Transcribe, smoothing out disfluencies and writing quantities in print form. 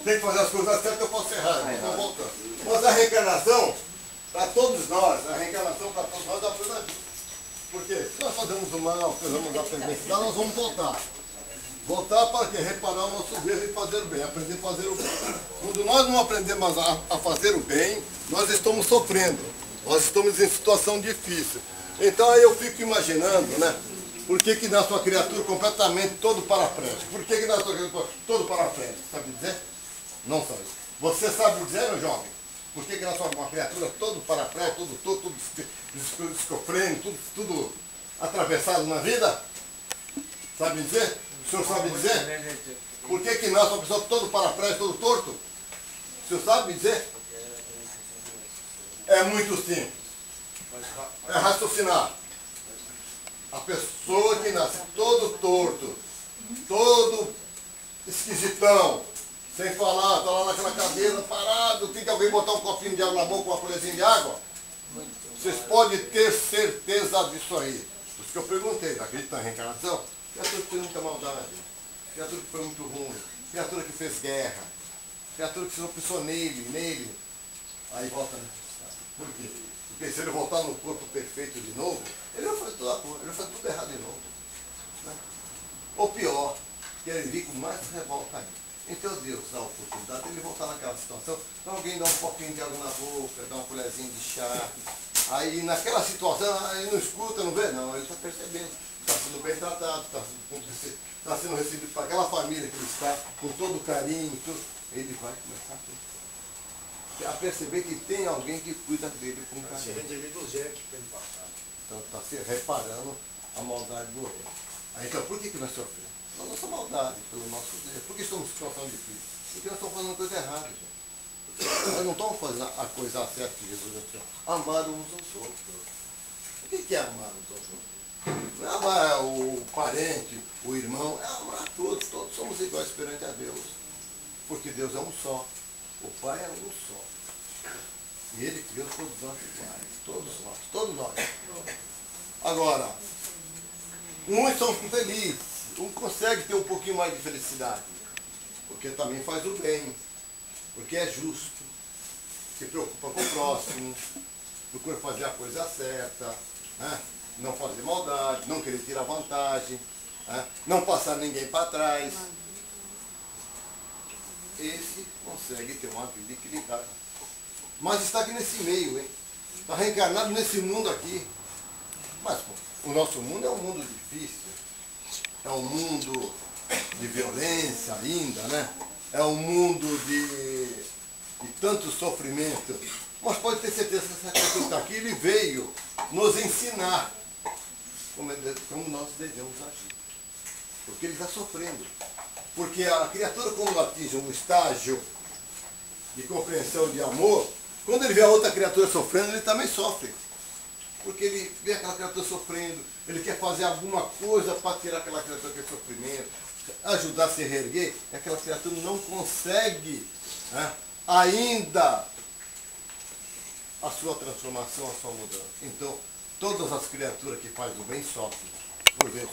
Tem que fazer as coisas certas, eu posso errar, então voltando. Mas a reencarnação, para todos nós, a reencarnação para todos nós é uma coisa justa. Porque se nós fazemos o mal, fazemos a perversidade, nós vamos voltar. Voltar para quê? Reparar o nosso erro e fazer o bem, aprender a fazer o bem. Quando nós não aprendemos a fazer o bem, nós estamos sofrendo. Nós estamos em situação difícil. Então aí eu fico imaginando, né? Por que nasce uma criatura completamente todo paraplégico? Por que nasce uma criatura todo paraplégico? Sabe dizer? Não sabe. Você sabe dizer, meu jovem? Por que nasce uma criatura todo paraplégico, todo escofrênico, tudo atravessado na vida? Sabe dizer? O senhor sabe dizer? Por que nasce uma pessoa todo paraplégico, todo torto? O senhor sabe dizer? É muito simples. É raciocinar. A pessoa que nasce todo torto, todo esquisitão, sem falar, está lá naquela cadeira parado, tem que alguém botar um copinho de água na boca, uma colherzinha de água. Vocês podem ter certeza disso aí. Por isso que eu perguntei, acredita na reencarnação? Criatura que fez muita maldade, criatura que foi muito ruim, criatura que fez guerra, criatura que se opção nele, aí volta na necessidade. Por quê? Porque se ele voltar no corpo perfeito de novo, ele vai fazer tudo errado de novo. Né? Ou pior, que ele vir com mais revolta ainda. Então Deus dá a oportunidade de ele voltar naquela situação, então alguém dá um pouquinho de água na boca, dá uma colherzinha de chá, aí naquela situação, ele não escuta, não vê? Não, ele está percebendo, está sendo bem tratado, está sendo recebido para aquela família que ele está, com todo o carinho, ele vai começar a perceber que tem alguém que cuida dele com carinho. Então está se reparando a maldade do outro. Então por que nós sofremos? Pela nossa maldade, pelo nosso Deus. Por que estamos em situação difícil? Porque nós estamos fazendo coisa errada, gente. Nós não estamos fazendo a coisa certa que Jesus disse. Amar uns aos outros. O que é amar uns aos outros? Não é amar o parente, o irmão, é amar todos. Todos somos iguais perante a Deus. Porque Deus é um só. O Pai é um só. E Ele criou todos nós iguais. Todos nós. Agora, uns são felizes. Um consegue ter um pouquinho mais de felicidade, porque também faz o bem, porque é justo, se preocupa com o próximo, procura fazer a coisa certa, né? Não fazer maldade, não querer tirar vantagem, né? Não passar ninguém para trás. Esse consegue ter uma vida equilibrada. Mas está aqui nesse meio, hein? Está reencarnado nesse mundo aqui. Mas pô, o nosso mundo é um mundo difícil. É um mundo de violência ainda, né? É um mundo de tanto sofrimento. Mas pode ter certeza que essa criatura está aqui, ele veio nos ensinar como nós devemos agir. Porque ele está sofrendo. Porque a criatura, quando atinge um estágio de compreensão de amor, quando ele vê a outra criatura sofrendo, ele também sofre. Porque ele vê aquela criatura sofrendo, ele quer fazer alguma coisa para tirar aquela criatura que é sofrimento, ajudar a se reerguer, e aquela criatura não consegue, né, ainda a sua transformação, a sua mudança. Então, todas as criaturas que fazem o bem sofrem, por vezes